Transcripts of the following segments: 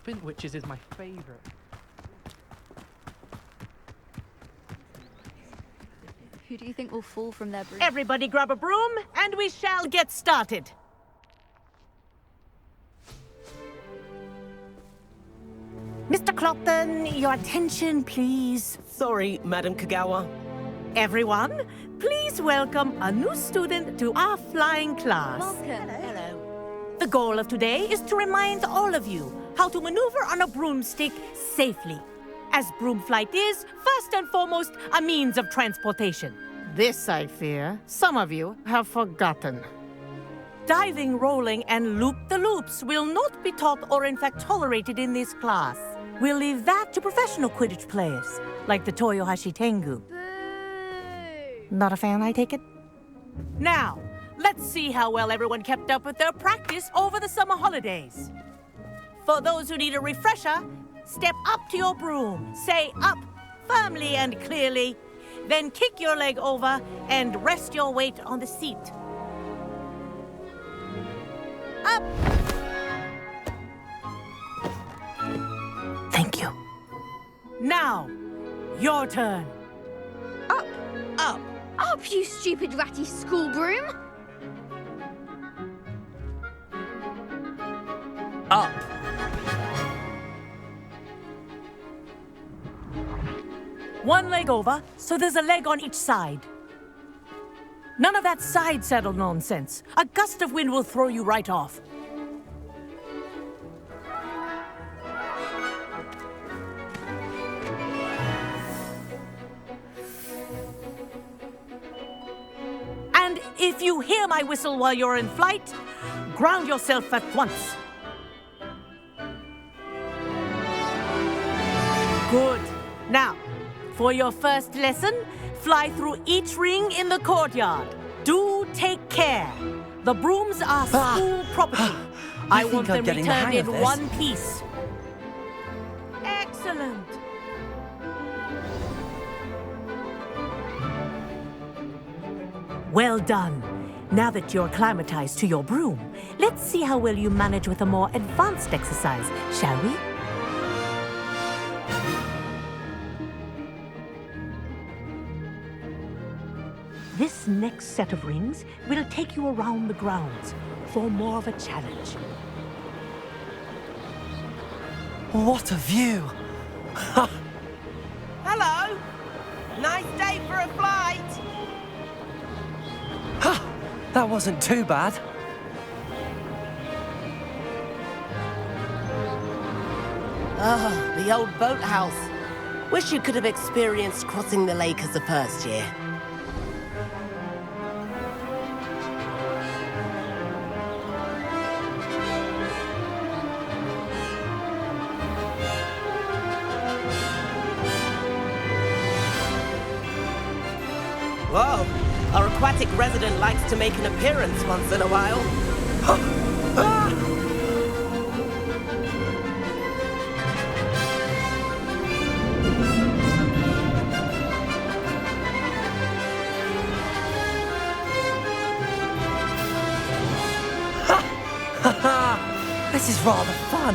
dustbin, which is my favourite. Who do you think will fall from their broom? Everybody grab a broom, and we shall get started. Mr. Clopton, your attention, please. Sorry, Madam Kagawa. Everyone, please welcome a new student to our flying class. Welcome. Hello. The goal of today is to remind all of you how to maneuver on a broomstick safely. As broom flight is, first and foremost, a means of transportation. This, I fear, some of you have forgotten. Diving, rolling, and loop-the-loops will not be taught or in fact tolerated in this class. We'll leave that to professional Quidditch players, like the Toyohashi Tengu. Boo! Not a fan, I take it? Now, let's see how well everyone kept up with their practice over the summer holidays. For those who need a refresher, step up to your broom, say up firmly and clearly, then kick your leg over and rest your weight on the seat. Up! Thank you. Now, your turn. Up! Up! Up, you stupid ratty school broom! Up! One leg over, so there's a leg on each side. None of that side saddle nonsense. A gust of wind will throw you right off. And if you hear my whistle while you're in flight, ground yourself at once. Good. Now, for your first lesson, fly through each ring in the courtyard. Do take care. The brooms are school property. I want them returned in one piece. Excellent. Well done. Now that you're acclimatized to your broom, let's see how well you manage with a more advanced exercise, shall we? This next set of rings will take you around the grounds for more of a challenge. What a view! Hello! Nice day for a flight! That wasn't too bad. Ah, the old boathouse. Wish you could have experienced crossing the lake as a first year. Whoa, our aquatic resident likes to make an appearance once in a while. This is rather fun.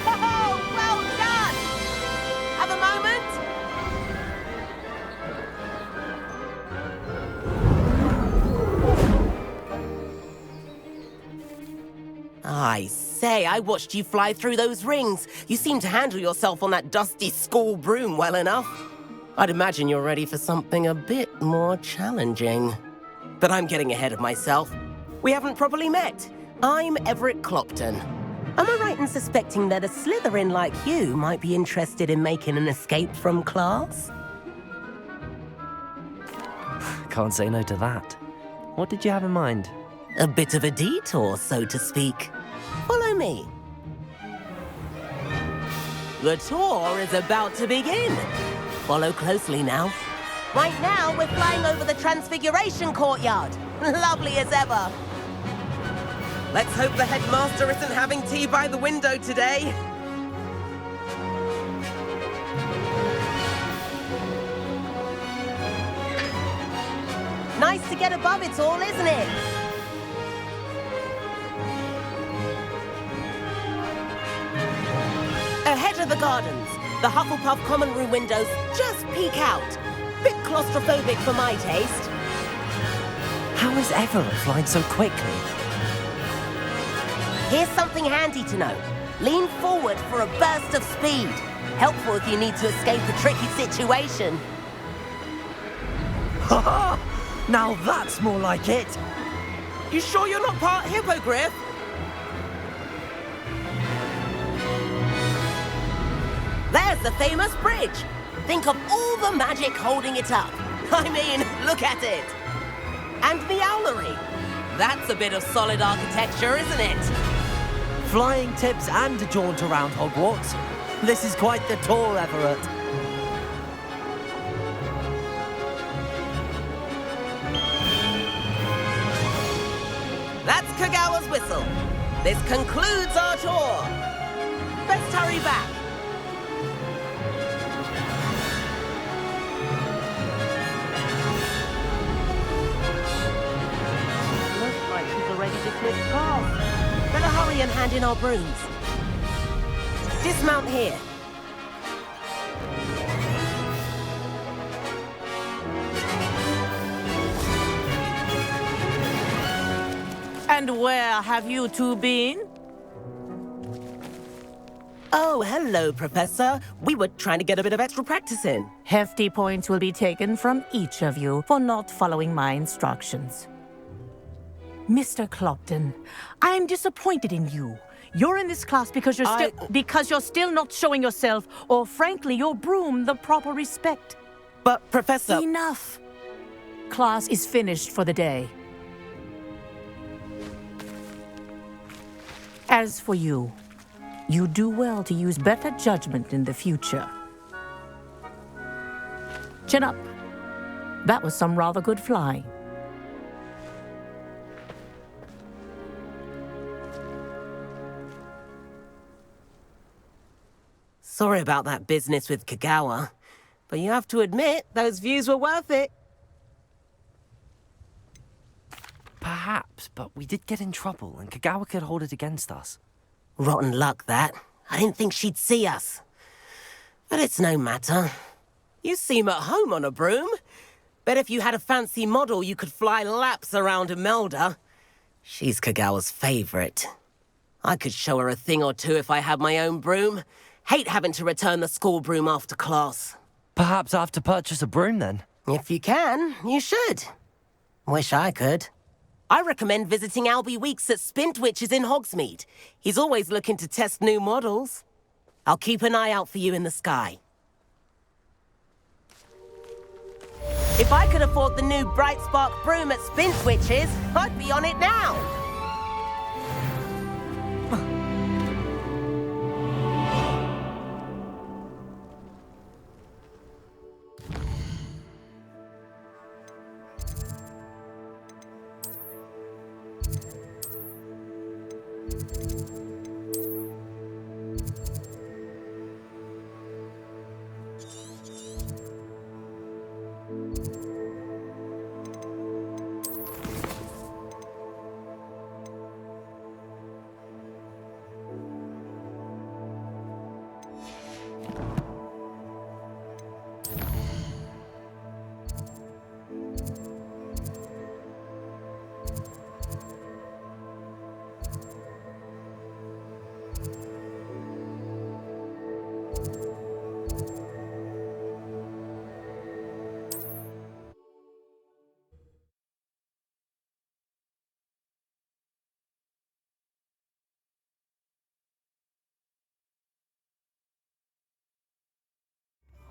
Oh, well done! Have a moment? I say, I watched you fly through those rings. You seem to handle yourself on that dusty school broom well enough. I'd imagine you're ready for something a bit more challenging. But I'm getting ahead of myself. We haven't properly met. I'm Everett Clopton. Am I right in suspecting that a Slytherin like you might be interested in making an escape from class? Can't say no to that. What did you have in mind? A bit of a detour, so to speak. Follow me. The tour is about to begin. Follow closely now. Right now, we're flying over the Transfiguration Courtyard. Lovely as ever. Let's hope the headmaster isn't having tea by the window today. Nice to get above it all, isn't it? Ahead of the gardens, the Hufflepuff common room windows just peek out. Bit claustrophobic for my taste. How is everyone flying so quickly? Here's something handy to know. Lean forward for a burst of speed. Helpful if you need to escape a tricky situation. Ha! Now that's more like it. You sure you're not part hippogriff? There's the famous bridge. Think of all the magic holding it up. I mean, look at it. And the owlery. That's a bit of solid architecture, isn't it? Flying tips and a jaunt around Hogwarts. This is quite the tour, Everett. That's Kagawa's whistle. This concludes our tour. Best hurry back. Looks like she's already dismissed class. Better hurry and hand in our brooms. Dismount here. And where have you two been? Oh, hello, Professor. We were trying to get a bit of extra practice in. Hefty points will be taken from each of you for not following my instructions. Mr. Clopton, I'm disappointed in you. You're in this class because you're still not showing yourself, or frankly, your broom, the proper respect. But, Professor... Enough. Class is finished for the day. As for you, you do well to use better judgment in the future. Chin up. That was some rather good flying. Sorry about that business with Kagawa, but you have to admit, those views were worth it. Perhaps, but we did get in trouble, and Kagawa could hold it against us. Rotten luck, that. I didn't think she'd see us. But it's no matter. You seem at home on a broom. Bet if you had a fancy model, you could fly laps around Imelda. She's Kagawa's favorite. I could show her a thing or two if I had my own broom. Hate having to return the school broom after class. Perhaps I have to purchase a broom then. If you can, you should. Wish I could. I recommend visiting Albie Weeks at Spintwitches in Hogsmeade. He's always looking to test new models. I'll keep an eye out for you in the sky. If I could afford the new Bright Spark broom at Spintwitches, I'd be on it now.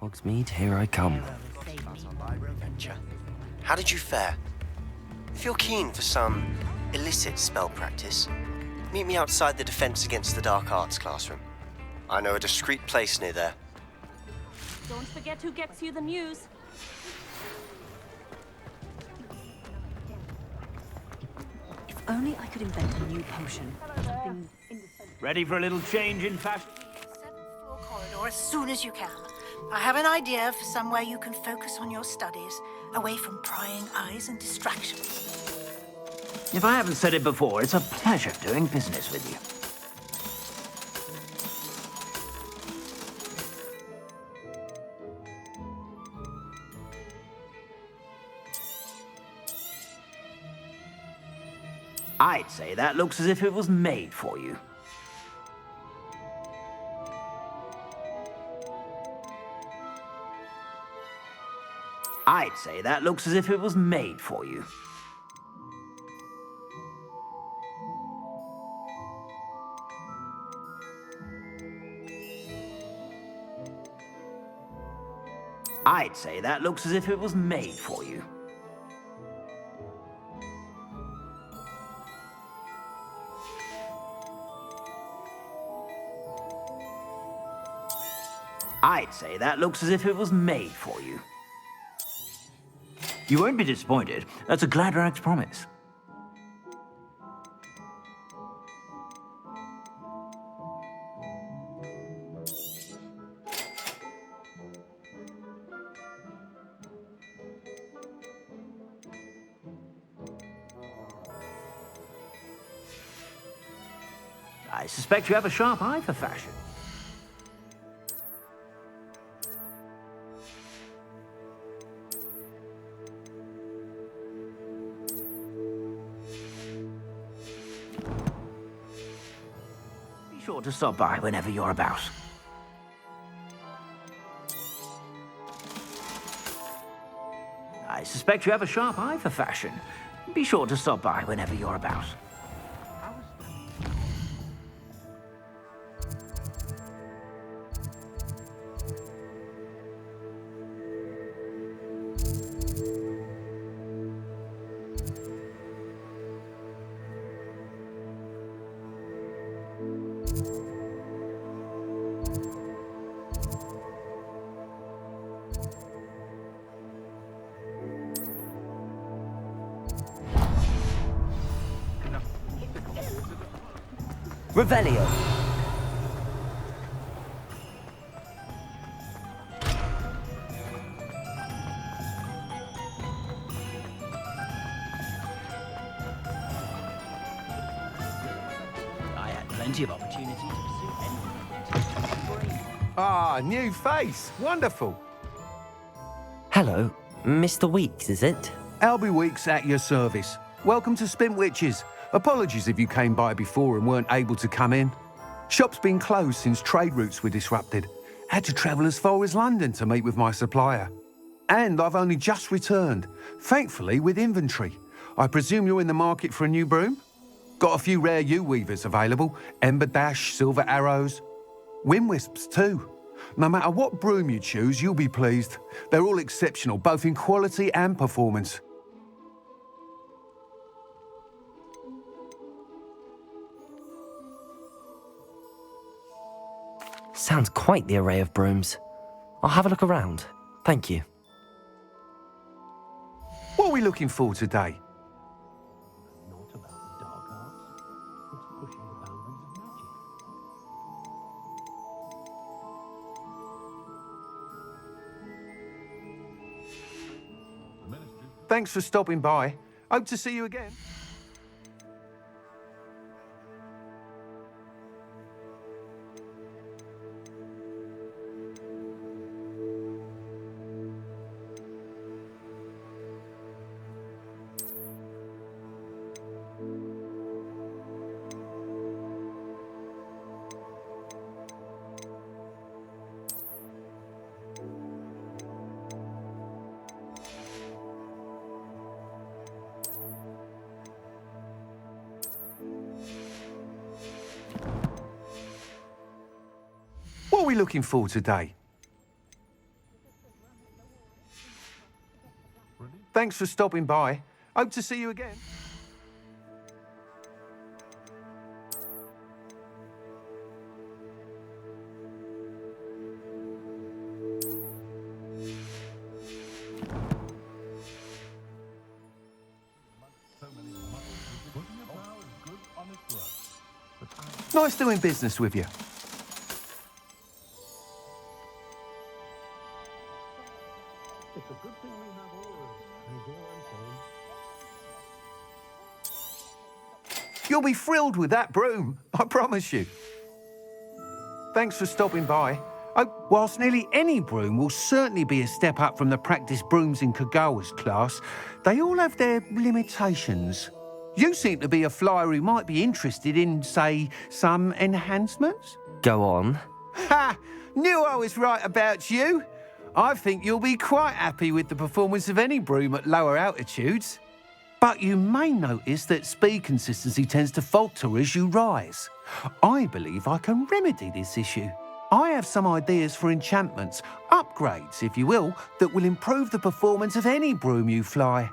Hogsmeade, here I come. How did you fare? If you're keen for some illicit spell practice, meet me outside the Defense Against the Dark Arts classroom. I know a discreet place near there. Don't forget who gets you the news. If only I could invent a new potion. Ready for a little change in fashion? 7th floor corridor as soon as you can. I have an idea for somewhere you can focus on your studies, away from prying eyes and distractions. If I haven't said it before, it's a pleasure doing business with you. I'd say that looks as if it was made for you. I'd say that looks as if it was made for you. I'd say that looks as if it was made for you. I'd say that looks as if it was made for you. You won't be disappointed. That's a Gladrax promise. I suspect you have a sharp eye for fashion. Be sure to stop by whenever you're about. I suspect you have a sharp eye for fashion. Be sure to stop by whenever you're about. Revelio. I had plenty of opportunity to pursue anything. Ah, new face. Wonderful. Hello, Mr. Weeks, is it? Albie Weeks at your service. Welcome to Spintwitches. Apologies if you came by before and weren't able to come in. Shop's been closed since trade routes were disrupted. Had to travel as far as London to meet with my supplier. And I've only just returned, thankfully with inventory. I presume you're in the market for a new broom? Got a few rare U-weavers available, Ember Dash, Silver Arrows, Wind Wisps too. No matter what broom you choose, you'll be pleased. They're all exceptional, both in quality and performance. Sounds quite the array of brooms. I'll have a look around. Thank you. What are we looking for today? Not about the dark arts. It's pushing the boundaries of magic. Thanks for stopping by. Hope to see you again. What are we looking for today? Thanks for stopping by. Hope to see you again. Nice doing business with you. You'll be thrilled with that broom, I promise you. Thanks for stopping by. Whilst nearly any broom will certainly be a step up from the practice brooms in Kagawa's class, they all have their limitations. You seem to be a flyer who might be interested in, say, some enhancements? Go on. Ha! Knew I was right about you. I think you'll be quite happy with the performance of any broom at lower altitudes. But you may notice that speed consistency tends to falter as you rise. I believe I can remedy this issue. I have some ideas for enchantments, upgrades, if you will, that will improve the performance of any broom you fly.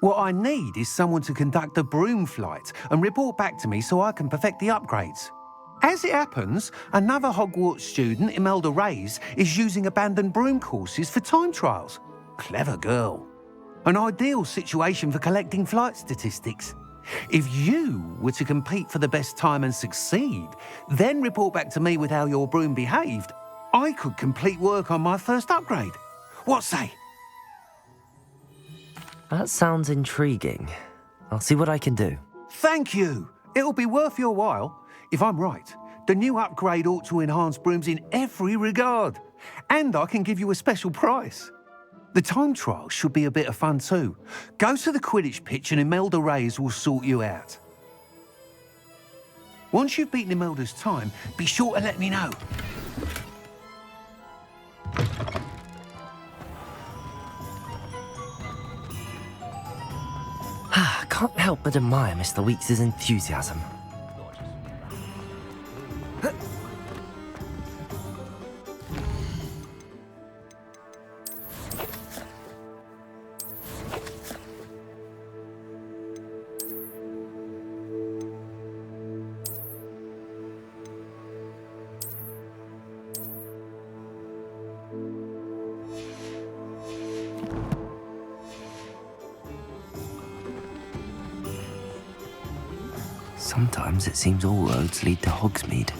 What I need is someone to conduct a broom flight and report back to me so I can perfect the upgrades. As it happens, another Hogwarts student, Imelda Reyes, is using abandoned broom courses for time trials. Clever girl. An ideal situation for collecting flight statistics. If you were to compete for the best time and succeed, then report back to me with how your broom behaved, I could complete work on my first upgrade. What say? That sounds intriguing. I'll see what I can do. Thank you. It'll be worth your while. If I'm right, the new upgrade ought to enhance brooms in every regard. And I can give you a special price. The time trial should be a bit of fun too. Go to the Quidditch pitch and Imelda Reyes will sort you out. Once you've beaten Imelda's time, be sure to let me know. I can't help but admire Mr. Weeks' enthusiasm. Sometimes it seems all roads lead to Hogsmeade.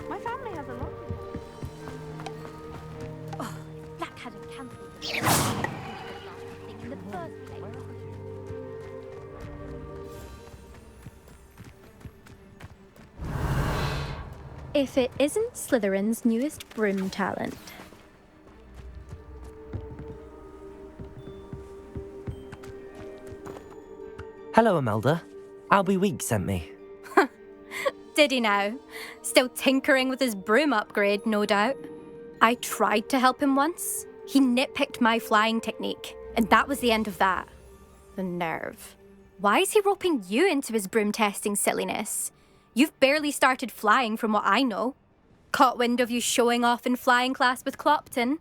My family has a lot. Oh, Black hadn't cancelled the thing in the first place. If it isn't Slytherin's newest broom talent. Hello, Imelda. Albie Weeks sent me. Did he now? Still tinkering with his broom upgrade, no doubt. I tried to help him once. He nitpicked my flying technique, and that was the end of that. The nerve. Why is he roping you into his broom testing silliness? You've barely started flying from what I know. Caught wind of you showing off in flying class with Clopton.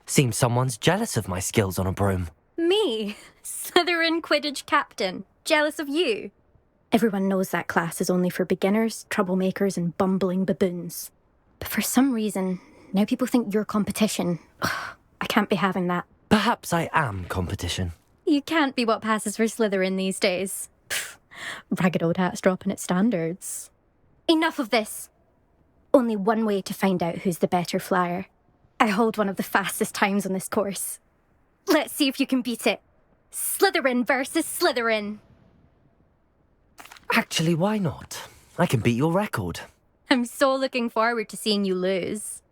Seems someone's jealous of my skills on a broom. Me? Slytherin Quidditch captain. Jealous of you? Everyone knows that class is only for beginners, troublemakers, and bumbling baboons. But for some reason, now people think you're competition. Ugh, I can't be having that. Perhaps I am competition. You can't be what passes for Slytherin these days. Pfft, ragged old hat's dropping its standards. Enough of this. Only one way to find out who's the better flyer. I hold one of the fastest times on this course. Let's see if you can beat it. Slytherin versus Slytherin. Actually, why not? I can beat your record. I'm so looking forward to seeing you lose.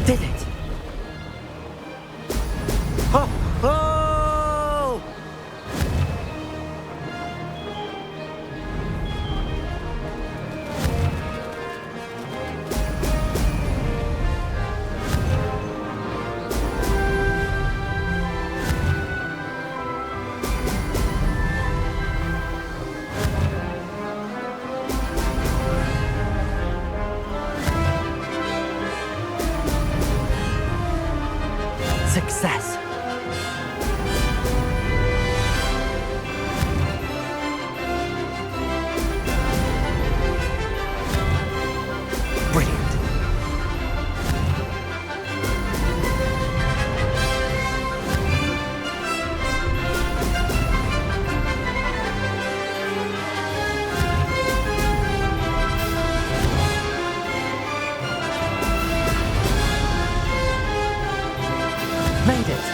Did it! Oh! Oh! Success. Brilliant. Made it.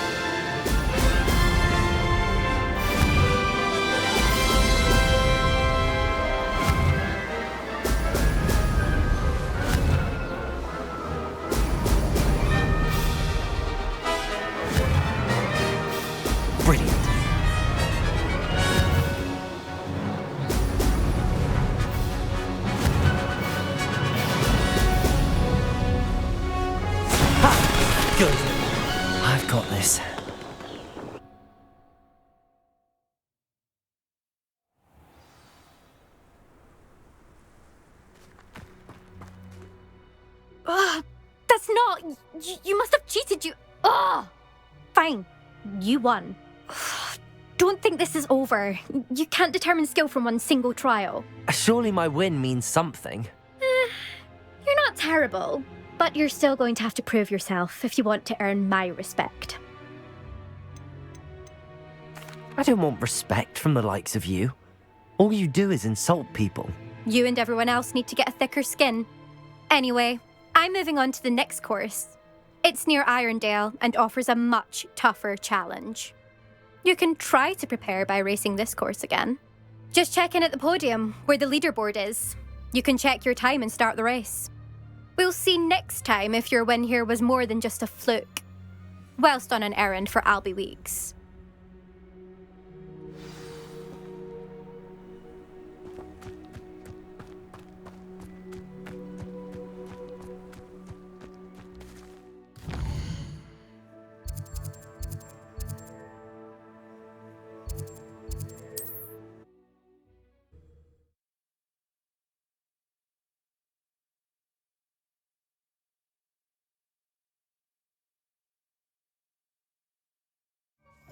Brilliant. Ha! Good. I've got this. That's not... You must have cheated, you... Ugh! Fine. You won. Don't think this is over. You can't determine skill from one single trial. Surely my win means something. You're not terrible, but you're still going to have to prove yourself if you want to earn my respect. I don't want respect from the likes of you. All you do is insult people. You and everyone else need to get a thicker skin. Anyway, I'm moving on to the next course. It's near Irondale and offers a much tougher challenge. You can try to prepare by racing this course again. Just check in at the podium, where the leaderboard is. You can check your time and start the race. We'll see next time if your win here was more than just a fluke, whilst on an errand for Albie Weeks.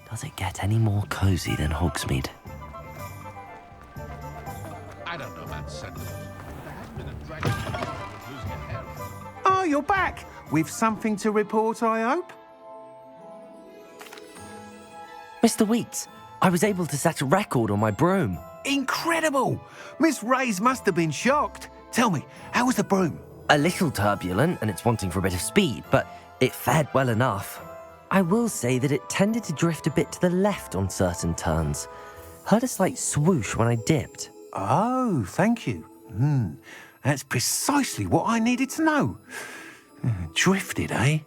Does it get any more cozy than Hogsmeade? I don't know about Sentinels. There has been a dragon losing a hair. Oh, you're back! With something to report, I hope? Mr. Weeks, I was able to set a record on my broom. Incredible! Miss Ray's must have been shocked. Tell me, how was the broom? A little turbulent and it's wanting for a bit of speed, but it fared well enough. I will say that it tended to drift a bit to the left on certain turns. Heard a slight swoosh when I dipped. Oh, thank you. That's precisely what I needed to know. Drifted, eh?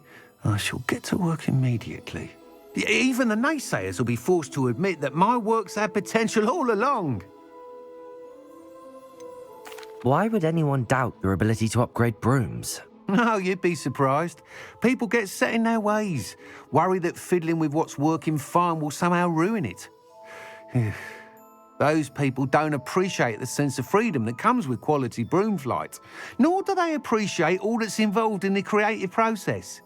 I shall get to work immediately. Even the naysayers will be forced to admit that my work's had potential all along. Why would anyone doubt your ability to upgrade brooms? No, you'd be surprised. People get set in their ways, worry that fiddling with what's working fine will somehow ruin it. Those people don't appreciate the sense of freedom that comes with quality broom flight, nor do they appreciate all that's involved in the creative process.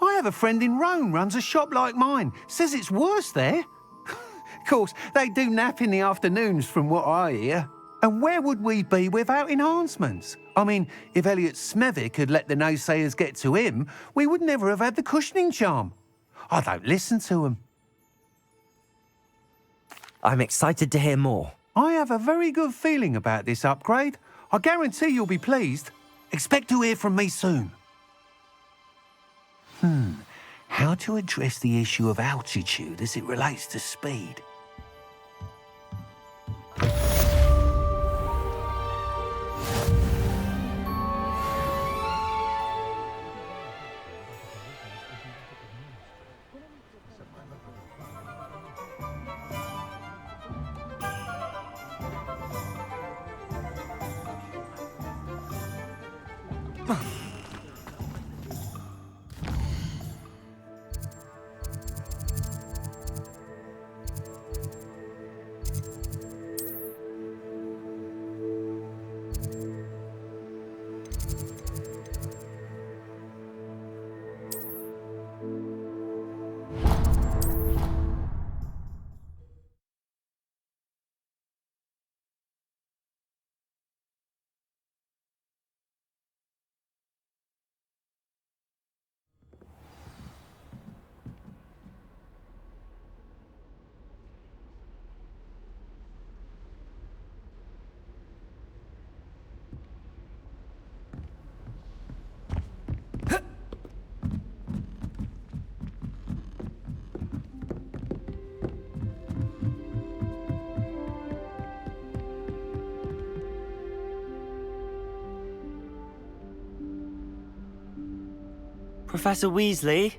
I have a friend in Rome runs a shop like mine, says it's worse there. Of course, they do nap in the afternoons from what I hear. And where would we be without enhancements? I mean, if Elliot Smethwick had let the naysayers get to him, we would never have had the cushioning charm. I don't listen to them. I'm excited to hear more. I have a very good feeling about this upgrade. I guarantee you'll be pleased. Expect to hear from me soon. How to address the issue of altitude as it relates to speed? Professor Weasley?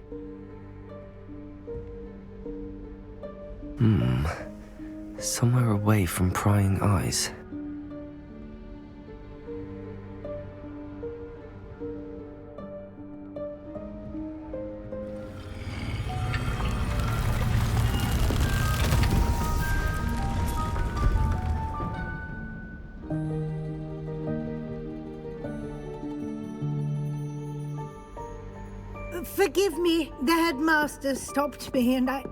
Somewhere away from prying eyes. Forgive me, the headmaster stopped me and I...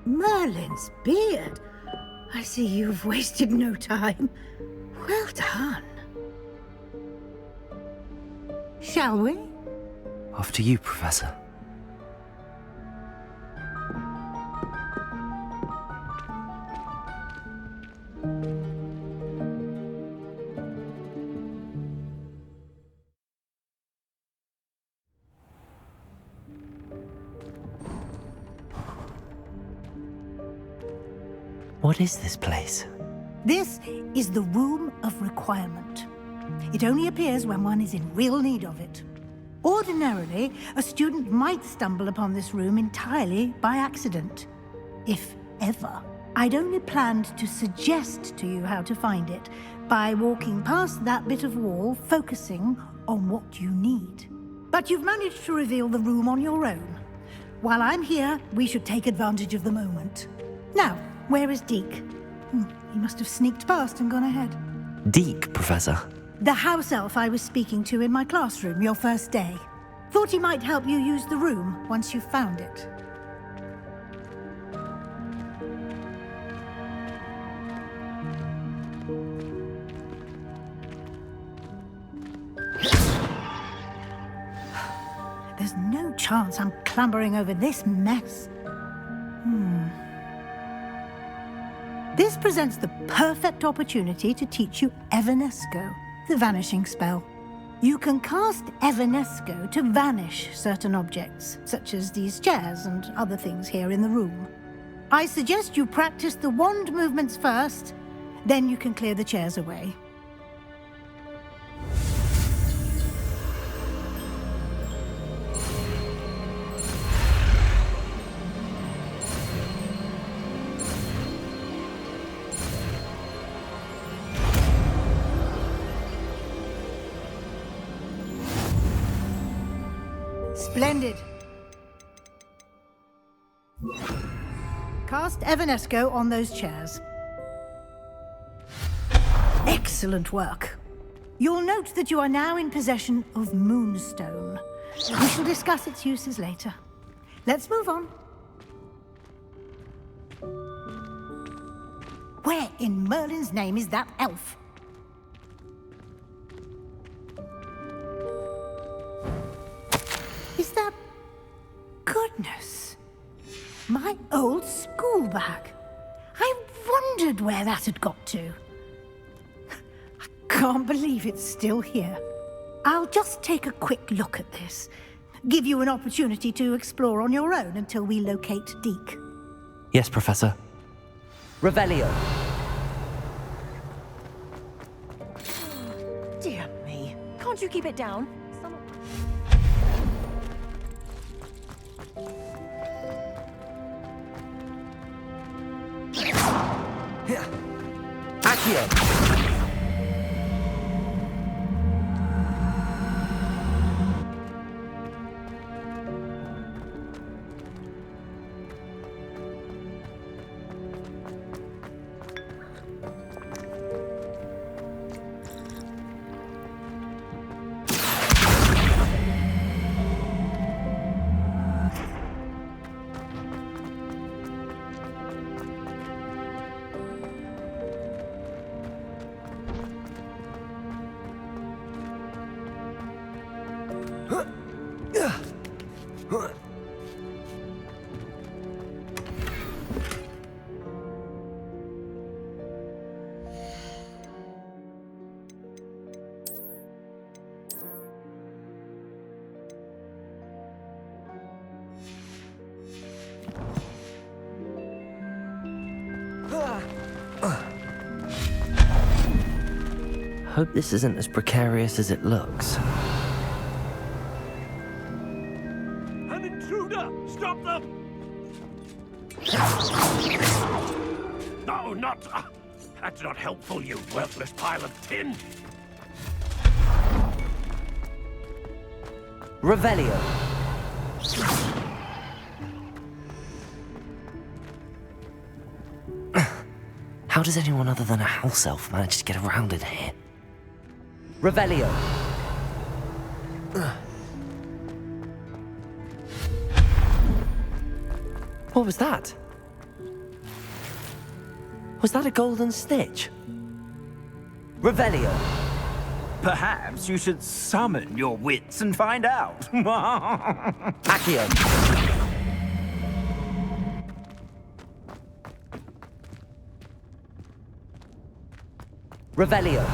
Merlin's beard. I see you've wasted no time. Well done. Shall we? After you, Professor. What is this place? This is the Room of Requirement. It only appears when one is in real need of it. Ordinarily, a student might stumble upon this room entirely by accident, if ever. I'd only planned to suggest to you how to find it by walking past that bit of wall, focusing on what you need. But you've managed to reveal the room on your own. While I'm here, we should take advantage of the moment. Now, where is Deke? He must have sneaked past and gone ahead. Deke, Professor. The house elf I was speaking to in my classroom your first day. Thought he might help you use the room once you found it. There's no chance I'm clambering over this mess. This presents the perfect opportunity to teach you Evanesco, the vanishing spell. You can cast Evanesco to vanish certain objects, such as these chairs and other things here in the room. I suggest you practice the wand movements first, then you can clear the chairs away. Splendid. Cast Evanesco on those chairs. Excellent work. You'll note that you are now in possession of Moonstone. We shall discuss its uses later. Let's move on. Where in Merlin's name is that elf? Is that... Goodness. My old school bag. I wondered where that had got to. I can't believe it's still here. I'll just take a quick look at this. Give you an opportunity to explore on your own until we locate Deke. Yes, Professor. Revelio. Dear me. Can't you keep it down? Accio. Hope this isn't as precarious as it looks. An intruder! Stop them! No, not... that's not helpful, you worthless pile of tin! Revelio. How does anyone other than a house elf manage to get around in here? Revelio. What was that? Was that a golden stitch? Revelio. Perhaps you should summon your wits and find out. Accio. Revelio.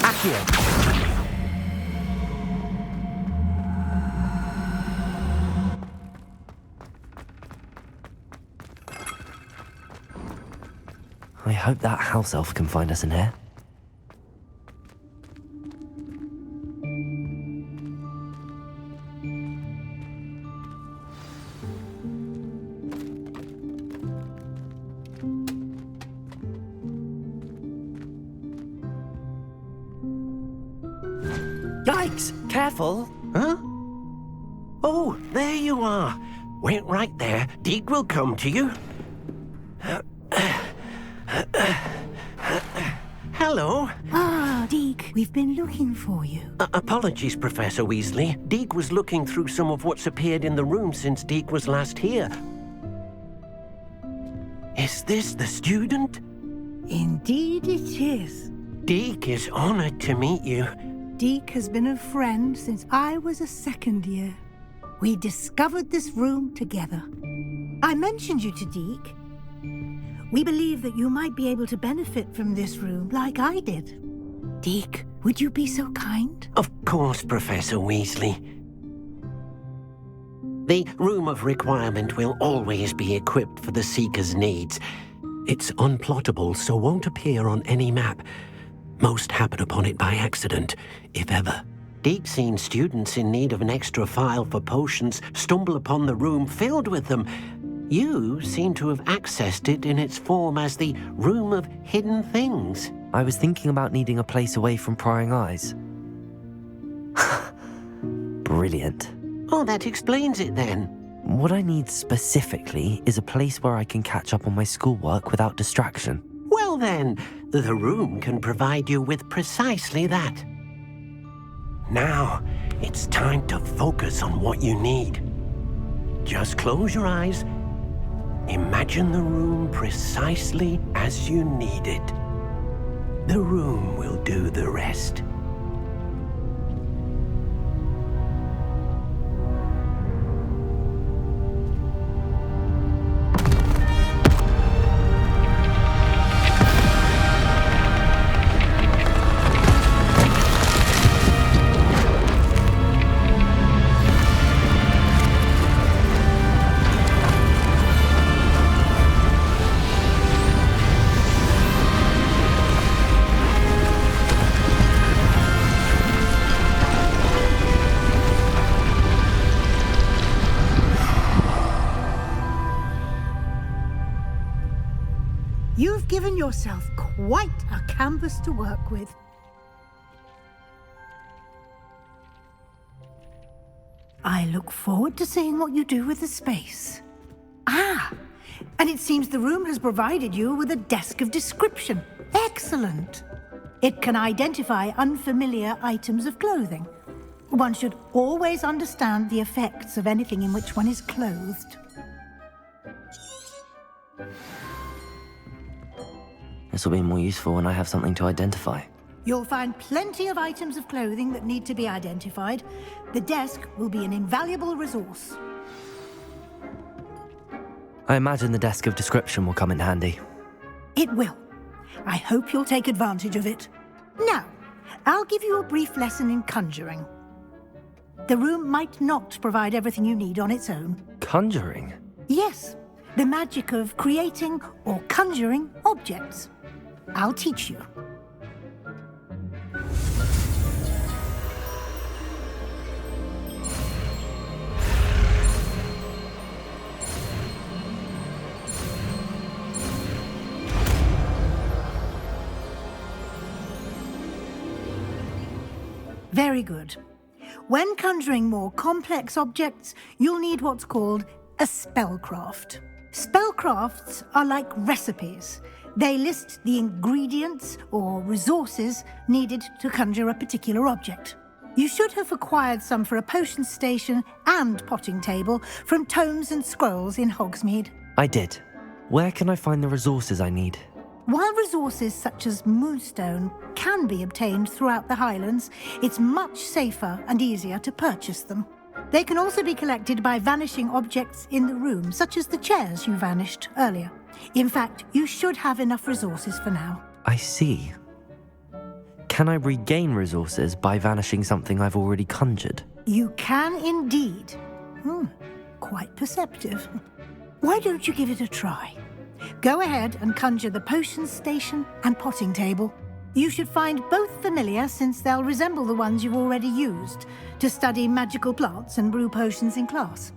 Accio. I hope that house elf can find us in here. Yikes! Careful! Huh? Oh, there you are. Wait right there. Deke will come to you. Hello. Ah, Deke, we've been looking for you. Apologies, Professor Weasley. Deke was looking through some of what's appeared in the room since Deke was last here. Is this the student? Indeed it is. Deke is honored to meet you. Deke has been a friend since I was a second year. We discovered this room together. I mentioned you to Deke. We believe that you might be able to benefit from this room like I did. Deke, would you be so kind? Of course, Professor Weasley. The Room of Requirement will always be equipped for the Seeker's needs. It's unplottable, so won't appear on any map. Most happen upon it by accident, if ever. Deke's seen students in need of an extra file for potions stumble upon the room filled with them. You seem to have accessed it in its form as the Room of Hidden Things. I was thinking about needing a place away from prying eyes. Brilliant. Oh, that explains it then. What I need specifically is a place where I can catch up on my schoolwork without distraction. Well then, the room can provide you with precisely that. Now, it's time to focus on what you need. Just close your eyes. Imagine the room precisely as you need it. The room will do the rest. You've given yourself quite a canvas to work with. I look forward to seeing what you do with the space. Ah, and it seems the room has provided you with a desk of description. Excellent. It can identify unfamiliar items of clothing. One should always understand the effects of anything in which one is clothed. This will be more useful when I have something to identify. You'll find plenty of items of clothing that need to be identified. The desk will be an invaluable resource. I imagine the desk of description will come in handy. It will. I hope you'll take advantage of it. Now, I'll give you a brief lesson in conjuring. The room might not provide everything you need on its own. Conjuring? Yes, the magic of creating or conjuring objects. I'll teach you. Very good. When conjuring more complex objects, you'll need what's called a spellcraft. Spellcrafts are like recipes. They list the ingredients or resources needed to conjure a particular object. You should have acquired some for a potion station and potting table from tomes and scrolls in Hogsmeade. I did. Where can I find the resources I need? While resources such as moonstone can be obtained throughout the Highlands, it's much safer and easier to purchase them. They can also be collected by vanishing objects in the room, such as the chairs you vanished earlier. In fact, you should have enough resources for now. I see. Can I regain resources by vanishing something I've already conjured? You can indeed. Quite perceptive. Why don't you give it a try? Go ahead and conjure the potion station and potting table. You should find both familiar, since they'll resemble the ones you've already used to study magical plants and brew potions in class.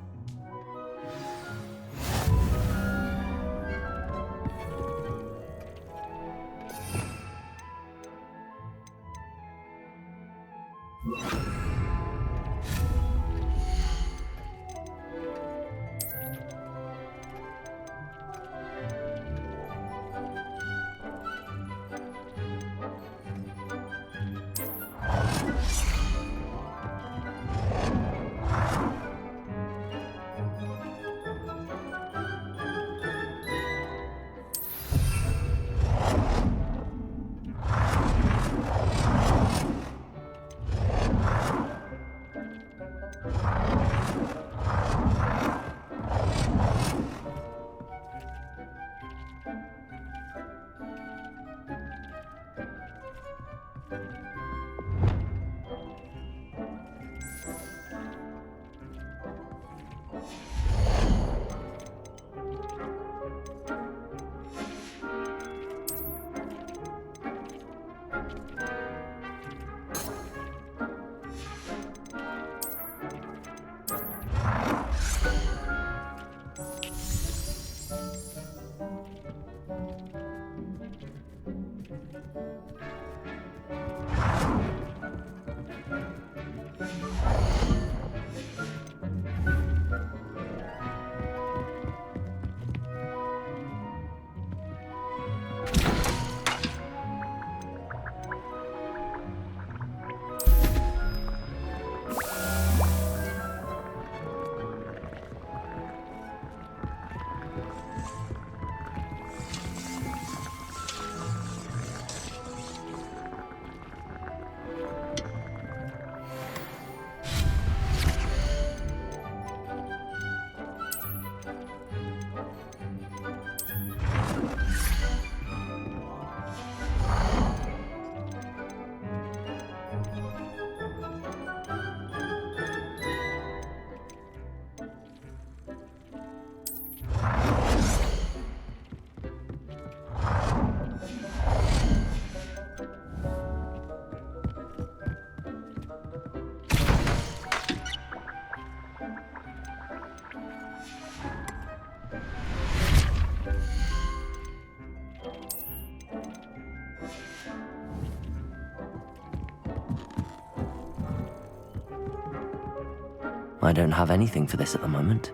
I don't have anything for this at the moment.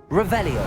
Revelio!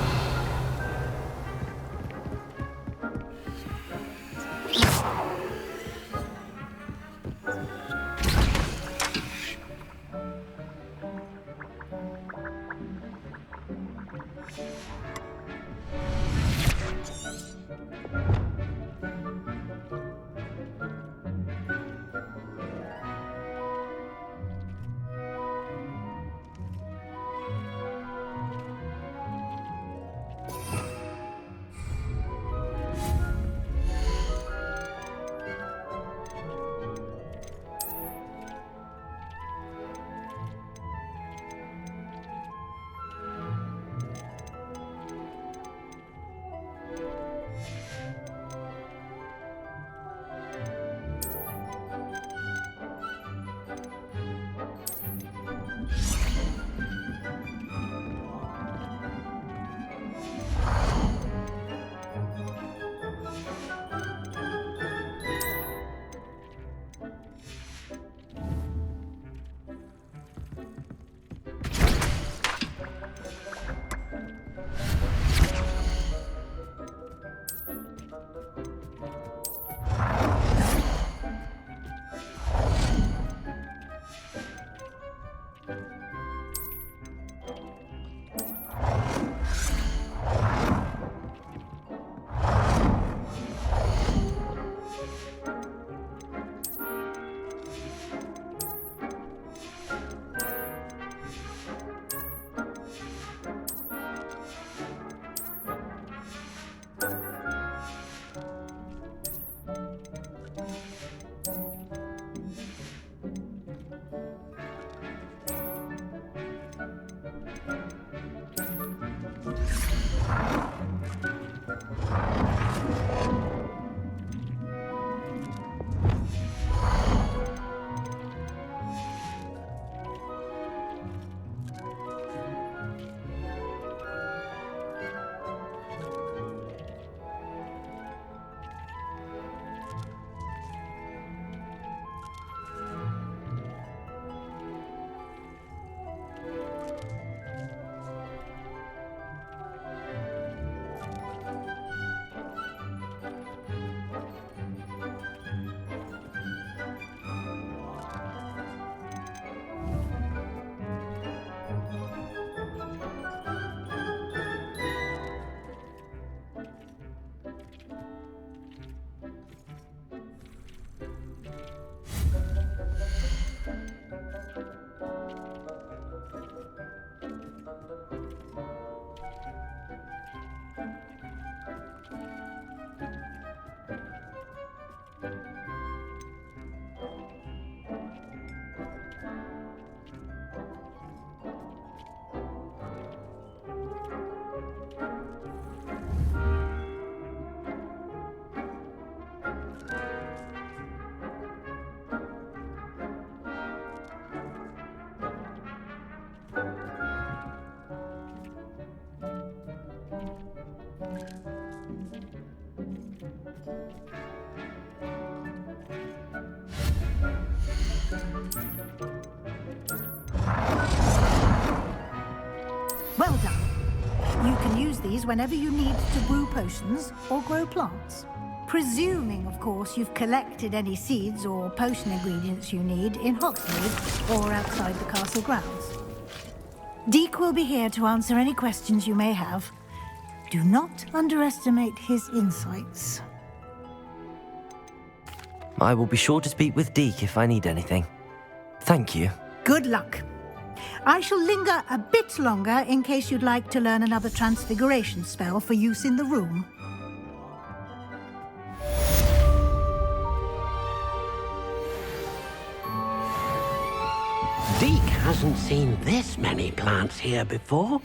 use these whenever you need to brew potions or grow plants. Presuming, of course, you've collected any seeds or potion ingredients you need in Hogsmeade or outside the castle grounds. Deke will be here to answer any questions you may have. Do not underestimate his insights. I will be sure to speak with Deke if I need anything. Thank you. Good luck. I shall linger a bit longer in case you'd like to learn another transfiguration spell for use in the room. Deke hasn't seen this many plants here before.